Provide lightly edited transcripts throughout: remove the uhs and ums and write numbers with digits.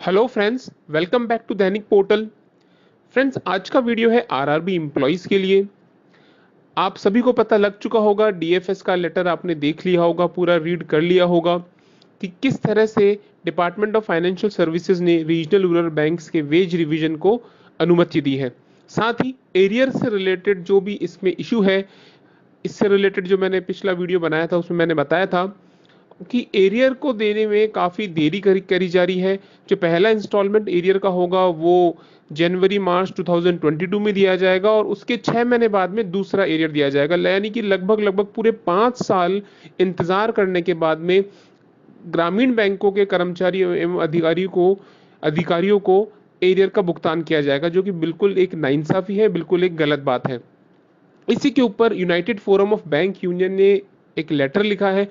Hello friends, welcome back to Dainik portal. Friends, आज का video है आरआरबी एम्प्लॉयज के लिए। आप सभी को पता लग चुका होगा, डीएफएस का लेटर आपने देख लिया होगा, पूरा रीड कर लिया होगा कि किस तरह से डिपार्टमेंट ऑफ फाइनेंशियल सर्विसेज ने रीजनल रूरल बैंक्स के वेज रिवीजन को अनुमति दी है। साथ ही एरियर से रिलेटेड जो भी इसमें इशू है, इससे रिलेटेड जो मैंने पिछला वीडियो बनाया था उसमें मैंने बताया था कि एरियर को देने में काफ़ी देरी करी जा रही है। जो पहला इंस्टॉलमेंट एरियर का होगा वो जनवरी मार्च 2022 में दिया जाएगा और उसके 6 महीने बाद में दूसरा एरियर दिया जाएगा, यानी कि लगभग लगभग पूरे 5 साल इंतजार करने के बाद में ग्रामीण बैंकों के कर्मचारियों एवं अधिकारियों को एरियर का भुगतान किया जाएगा, जो कि बिल्कुल एक नाइंसाफी है, बिल्कुल एक गलत बात है। इसी के ऊपर United forum of bank union ने एक लेटर लिखा है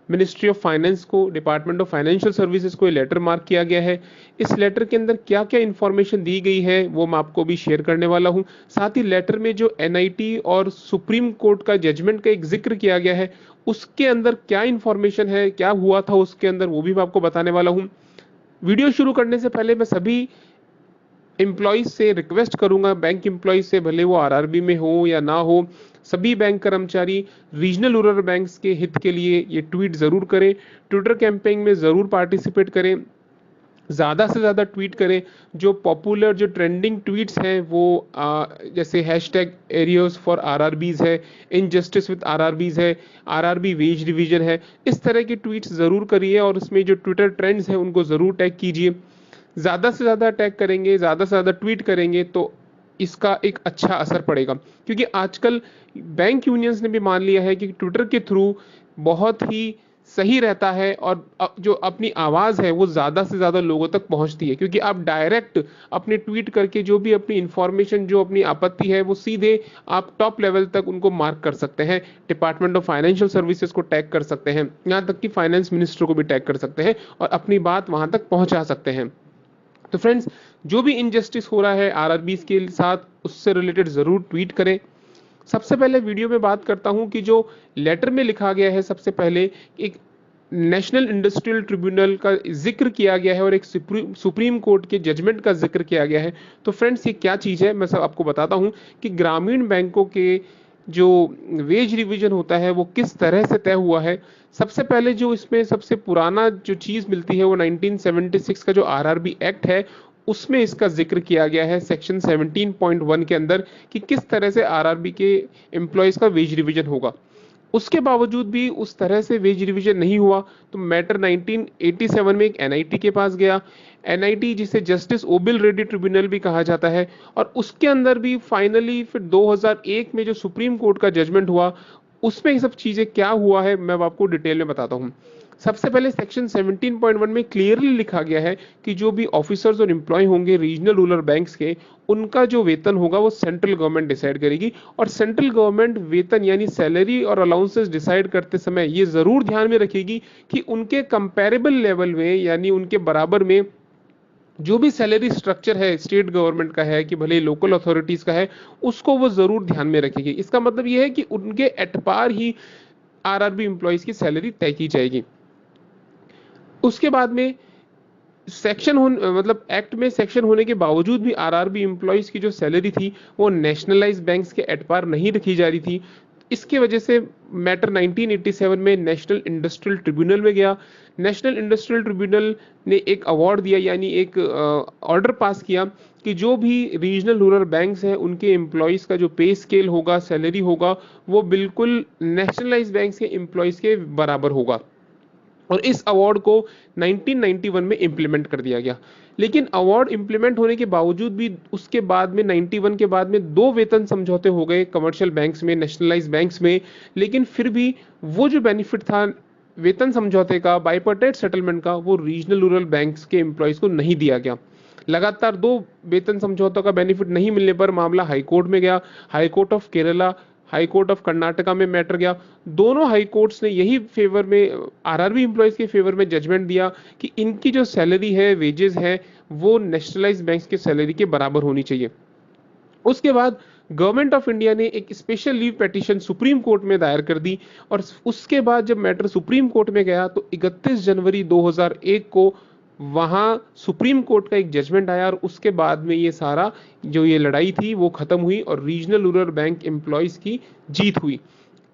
मिनिस्ट्री ऑफ फाइनेंस को, डिपार्टमेंट ऑफ फाइनेंशियल सर्विसेज को ये लेटर मार्क किया गया है। इस लेटर के अंदर क्या क्या इंफॉर्मेशन दी गई है वो मैं आपको भी शेयर करने वाला हूं। साथ ही लेटर में जो एनआईटी और सुप्रीम कोर्ट का जजमेंट का एक जिक्र किया गया है, उसके अंदर क्या इंफॉर्मेशन है, क्या हुआ था उसके अंदर, वो भी मैं आपको बताने वाला हूं। वीडियो शुरू करने से पहले मैं सभी एम्प्लॉयज से रिक्वेस्ट करूंगा, बैंक एम्प्लॉयज से, भले वो आरआरबी में हो या ना हो, सभी बैंक कर्मचारी रीजनल रूरल बैंक्स के हित के लिए ये ट्वीट जरूर करें, ट्विटर कैंपेन में जरूर पार्टिसिपेट करें, ज़्यादा से ज़्यादा ट्वीट करें। जो पॉपुलर जो ट्रेंडिंग ट्वीट्स हैं वो जैसे हैशटैग एरियोस फॉर आरआरबीज है, इनजस्टिस विद आरआरबीज है, आरआरबी वेज डिवीजन है, इस तरह के ट्वीट्स ज़रूर करिए और इसमें जो ट्विटर ट्रेंड्स हैं उनको ज़रूर टैग कीजिए। ज़्यादा से ज़्यादा टैग करेंगे, ज़्यादा से ज़्यादा ट्वीट करेंगे तो इसका एक अच्छा असर पड़ेगा, क्योंकि आजकल बैंक यूनियंस ने भी मान लिया है कि ट्विटर के थ्रू बहुत ही सही रहता है और जो अपनी आवाज़ है वो ज़्यादा से ज़्यादा लोगों तक पहुंचती है, क्योंकि आप डायरेक्ट अपने ट्वीट करके जो भी अपनी इंफॉर्मेशन, जो अपनी आपत्ति है, वो सीधे आप टॉप लेवल तक उनको मार्क कर सकते हैं, डिपार्टमेंट ऑफ फाइनेंशियल सर्विसेज को टैग कर सकते हैं, यहाँ तक कि फाइनेंस मिनिस्टर को भी टैग कर सकते हैं और अपनी बात वहां तक पहुंचा सकते हैं। तो फ्रेंड्स, जो भी इनजस्टिस हो रहा है आरआरबीज के साथ, उससे रिलेटेड जरूर ट्वीट करें। सबसे पहले वीडियो में बात करता हूं कि जो लेटर में लिखा गया है, सबसे पहले एक नेशनल इंडस्ट्रियल ट्रिब्यूनल का जिक्र किया गया है और एक सुप्रीम कोर्ट के जजमेंट का जिक्र किया गया है। तो फ्रेंड्स, ये क्या चीज़ है मैं सब आपको बताता हूं कि ग्रामीण बैंकों के जो वेज रिवीजन होता है वो किस तरह से तय हुआ है। सबसे पहले जो इसमें सबसे पुराना जो चीज़ मिलती है वो 1976 का जो आरआरबी एक्ट है, उसमें इसका जिक्र किया गया है सेक्शन 17.1 के अंदर कि किस तरह से आरआरबी के एम्प्लॉयज़ का वेज रिवीजन होगा। उसके बावजूद भी उस तरह से वेज रिवीजन नहीं हुआ तो मैटर 1987 में एक एनआईटी के पास गया। एनआईटी, जिसे जस्टिस ओबिल रेड्डी ट्रिब्यूनल भी कहा जाता है, और उसके अंदर भी फाइनली फिर 2001 में जो सुप्रीम कोर्ट का जजमेंट हुआ, उसमें ये सब चीजें क्या हुआ है मैं आपको डिटेल में बताता हूँ। सबसे पहले सेक्शन 17.1 में क्लियरली लिखा गया है कि जो भी ऑफिसर्स और एम्प्लॉय होंगे रीजनल रूरल बैंक्स के, उनका जो वेतन होगा वो सेंट्रल गवर्नमेंट डिसाइड करेगी। और सेंट्रल गवर्नमेंट वेतन यानी सैलरी और अलाउंसेस डिसाइड करते समय ये जरूर ध्यान में रखेगी कि उनके कंपेरेबल लेवल में, यानी उनके बराबर में जो भी सैलरी स्ट्रक्चर है स्टेट गवर्नमेंट का है कि भले लोकल अथॉरिटीज का है, उसको वो जरूर ध्यान में रखेगी। इसका मतलब ये है कि उनके एटपार ही आरआरबी एम्प्लॉयज की सैलरी तय की जाएगी। उसके बाद में मतलब एक्ट में सेक्शन होने के बावजूद भी आरआरबी एम्प्लॉयज की जो सैलरी थी वो नेशनलाइज बैंक्स के एटपार नहीं रखी जा रही थी। इसके वजह से मैटर 1987 में नेशनल इंडस्ट्रियल ट्रिब्यूनल में गया। नेशनल इंडस्ट्रियल ट्रिब्यूनल ने एक अवार्ड दिया, यानी एक ऑर्डर पास किया कि जो भी रीजनल रूरल बैंक्स हैं उनके एम्प्लॉयज का जो पे स्केल होगा, सैलरी होगा, वो बिल्कुल नेशनलाइज बैंक्स के एम्प्लॉयज के बराबर होगा। और इस अवार्ड को 1991 में इंप्लीमेंट कर दिया गया। लेकिन अवार्ड इंप्लीमेंट होने के बावजूद भी उसके बाद में 91 के बाद में दो वेतन समझौते हो गए कमर्शियल बैंक्स में, नेशनलाइज बैंक्स में, लेकिन फिर भी वो जो बेनिफिट था वेतन समझौते का, बाइपर्टाइट सेटलमेंट का, वो रीजनल रूरल बैंक्स के एम्प्लॉयज को नहीं दिया गया। लगातार दो वेतन समझौतों का बेनिफिट नहीं मिलने पर मामला हाईकोर्ट में गया। High court of Kerala, high court of Karnataka में मैटर गया। दोनों हाई कोर्ट्स ने यही फेवर में, आरआरबी एम्प्लॉयज के फेवर में जजमेंट दिया कि इनकी जो सैलरी है, वेजेस है, वो नेशनलाइज बैंक्स के सैलरी के बराबर होनी चाहिए। उसके बाद गवर्नमेंट ऑफ इंडिया ने एक special leave petition supreme court में दायर कर दी और उसके बाद जब मैटर सुप्रीम कोर्ट में गया तो 31 जनवरी 2001 को वहां सुप्रीम कोर्ट का एक जजमेंट आया और उसके बाद में ये सारा जो ये लड़ाई थी वो खत्म हुई और रीजनल रूरल बैंक एम्प्लॉयज की जीत हुई।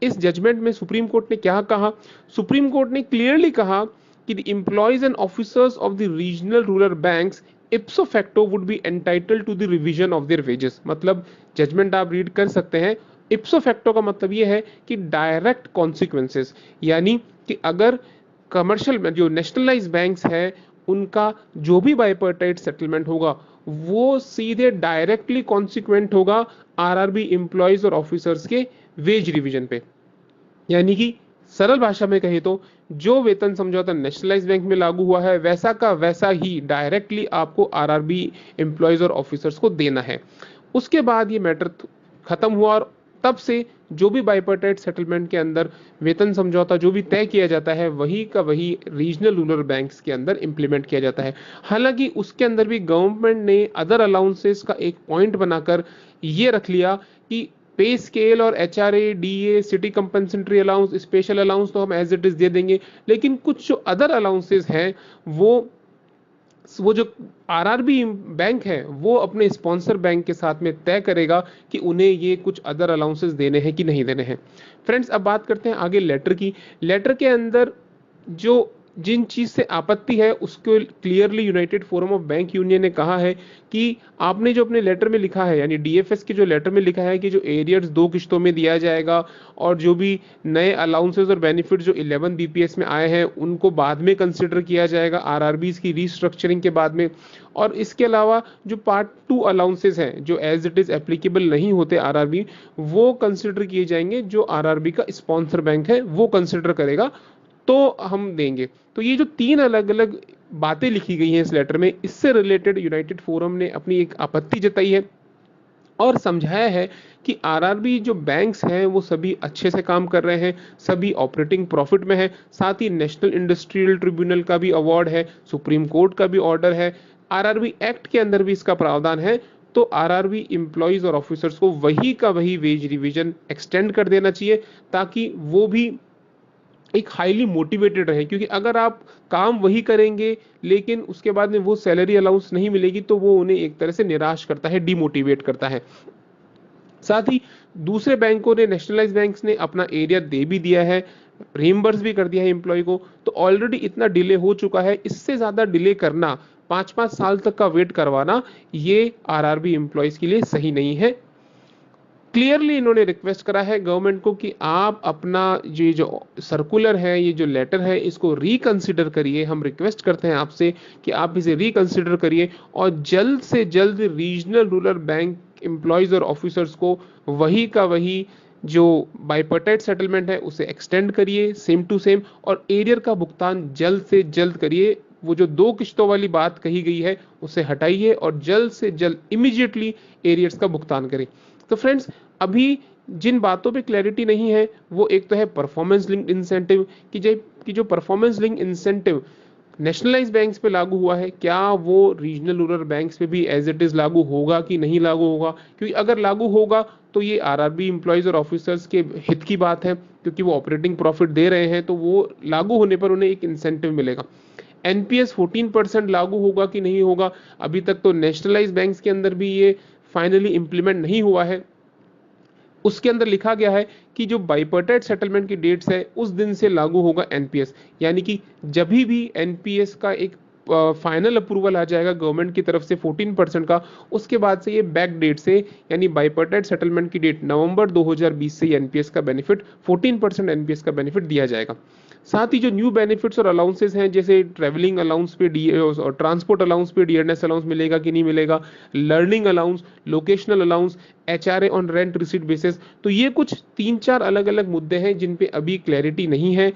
इस जजमेंट में सुप्रीम कोर्ट ने क्या कहा? सुप्रीम कोर्ट ने क्लियरली कहा कि the employees and officers of the regional rural banks ipso facto would be entitled to the revision of their wages. मतलब जजमेंट आप रीड कर सकते हैं। इप्सो फैक्टो का मतलब ये है कि डायरेक्ट कॉन्सिक्वेंसेस, यानी कि अगर कमर्शियल में जो नेशनलाइज बैंक्स है उनका जो भी बाइपर्टाइट सेटलमेंट होगा वो सीधे डायरेक्टली कॉन्सिक्वेंट होगा आरआरबी एम्प्लॉयज और ऑफिसर्स के वेज रिवीजन पे। यानी कि सरल भाषा में कहे तो जो वेतन समझौता नेशनलाइज बैंक में लागू हुआ है वैसा का वैसा ही डायरेक्टली आपको आरआरबी एम्प्लॉयज और ऑफिसर्स को देना है। उसके बाद ये मैटर खत्म हुआ और तब से जो भी बाइपर्टाइट सेटलमेंट के अंदर वेतन समझौता जो भी तय किया जाता है वही का वही रीजनल रूरल बैंक्स के अंदर इंप्लीमेंट किया जाता है। हालांकि उसके अंदर भी गवर्नमेंट ने अदर अलाउंसेस का एक पॉइंट बनाकर ये रख लिया कि पे स्केल और HRA, DA, city compensatory allowance, special allowance तो हम एज इट इज दे देंगे, लेकिन कुछ जो अदर अलाउंसेस हैं वो जो आरआरबी बैंक है वो अपने स्पॉन्सर बैंक के साथ में तय करेगा कि उन्हें ये कुछ अदर अलाउंसेस देने हैं कि नहीं देने हैं। फ्रेंड्स, अब बात करते हैं आगे लेटर की। लेटर के अंदर जो जिन चीज से आपत्ति है उसको clearly United forum of bank union ने कहा है कि आपने जो अपने लेटर में लिखा है, यानी डीएफएस के जो लेटर में लिखा है कि जो एरियर्स 2 किश्तों में दिया जाएगा और जो भी नए अलाउंसेस और बेनिफिट जो 11 बीपीएस में आए हैं उनको बाद में कंसिडर किया जाएगा आरआरबीज की रीस्ट्रक्चरिंग के बाद में। और इसके अलावा जो पार्ट 2 अलाउंसेस हैं जो एज इट इज एप्लीकेबल नहीं होते आरआरबी, वो कंसिडर किए जाएंगे। जो आरआरबी का स्पॉन्सर बैंक है वो कंसिडर करेगा तो हम देंगे। तो ये जो 3 अलग अलग बातें लिखी गई हैं इस लेटर में, इससे रिलेटेड यूनाइटेड फोरम ने अपनी एक आपत्ति जताई है और समझाया है कि आरआरबी जो बैंक्स हैं वो सभी अच्छे से काम कर रहे हैं, सभी ऑपरेटिंग प्रॉफिट में है। साथ ही नेशनल इंडस्ट्रियल ट्रिब्यूनल का भी अवार्ड है, सुप्रीम कोर्ट का भी ऑर्डर है, आरआरबी एक्ट के अंदर भी इसका प्रावधान है। तो आरआरबी एम्प्लॉयज और ऑफिसर्स को वही का वही वेज रिवीजन एक्सटेंड कर देना चाहिए ताकि वो भी एक हाईली मोटिवेटेड रहे। क्योंकि अगर आप काम वही करेंगे लेकिन उसके बाद में वो सैलरी अलाउंस नहीं मिलेगी तो वो उन्हें एक तरह से निराश करता है, डिमोटिवेट करता है। साथ ही दूसरे बैंकों ने, नेशनलाइज बैंक्स ने अपना एरिया दे भी दिया है, रिइंबर्स भी कर दिया है एम्प्लॉय को। तो ऑलरेडी इतना डिले हो चुका है, इससे ज्यादा डिले करना, 5-5 साल तक का वेट करवाना, ये आरआरबी एम्प्लॉयज के लिए सही नहीं है। क्लियरली इन्होंने रिक्वेस्ट करा है गवर्नमेंट को कि आप अपना ये जो सर्कुलर है, ये जो लेटर है, इसको रिकंसिडर करिए। हम रिक्वेस्ट करते हैं आपसे कि आप इसे रिकंसिडर करिए और जल्द से जल्द रीजनल रूरल बैंक एम्प्लॉयज और ऑफिसर्स को वही का वही जो बाइपर्टाइट सेटलमेंट है उसे एक्सटेंड करिए सेम टू सेम, और एरियर का भुगतान जल्द से जल्द करिए। वो जो 2 किश्तों वाली बात कही गई है उसे हटाइए और जल्द से जल्द इमीडिएटली एरियर्स का भुगतान करें। तो फ्रेंड्स, अभी जिन बातों पे क्लैरिटी नहीं है वो एक तो है परफॉर्मेंस लिंक्ड इंसेंटिव कि जो performance linked incentive nationalise banks पे लागू हुआ है, क्या वो रीजनल रूरल बैंक्स पे भी एज इट इज लागू होगा कि नहीं लागू होगा। क्योंकि अगर लागू होगा तो ये आरआरबी एम्प्लॉयज और ऑफिसर्स के हित की बात है, क्योंकि वो ऑपरेटिंग प्रॉफिट दे रहे हैं तो वो लागू होने पर उन्हें एक इंसेंटिव मिलेगा। एनपीएस 14% लागू होगा कि नहीं होगा, अभी तक तो नेशनलाइज बैंक्स के अंदर भी ये फाइनली इंप्लीमेंट नहीं हुआ है। उसके अंदर लिखा गया है कि जो बाइपर्टाइट सेटलमेंट की डेट्स है उस दिन से लागू होगा एनपीएस। यानी कि जब भी एनपीएस का एक फाइनल अप्रूवल आ जाएगा गवर्नमेंट की तरफ से 14% का, उसके बाद से ये बैक डेट से, यानी बाइपर्टाइट सेटलमेंट की डेट नवंबर 2020 से एनपीएस का बेनिफिट 14% एनपीएस का बेनिफिट दिया जाएगा। साथ ही जो न्यू बेनिफिट्स और अलाउंसेस हैं, जैसे ट्रैवलिंग अलाउंस पे डी और ट्रांसपोर्ट अलाउंस पे डीएनएस अलाउंस मिलेगा कि नहीं मिलेगा, learning allowance, locational allowance, HRA on rent receipt basis, तो ये कुछ 3-4 अलग अलग मुद्दे हैं जिन पे अभी क्लैरिटी नहीं है।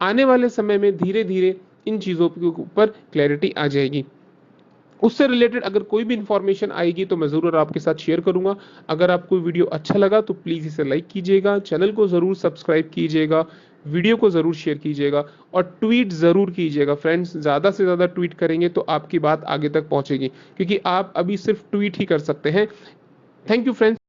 आने वाले समय में धीरे धीरे इन चीजों के ऊपर क्लैरिटी आ जाएगी। उससे रिलेटेड अगर कोई भी इंफॉर्मेशन आएगी तो मैं जरूर आपके साथ शेयर करूंगा। अगर आपको वीडियो अच्छा लगा तो प्लीज इसे लाइक कीजिएगा, चैनल को जरूर सब्सक्राइब कीजिएगा, वीडियो को जरूर शेयर कीजिएगा और ट्वीट जरूर कीजिएगा। फ्रेंड्स, ज्यादा से ज्यादा ट्वीट करेंगे तो आपकी बात आगे तक पहुंचेगी, क्योंकि आप अभी सिर्फ ट्वीट ही कर सकते हैं। Thank you friends.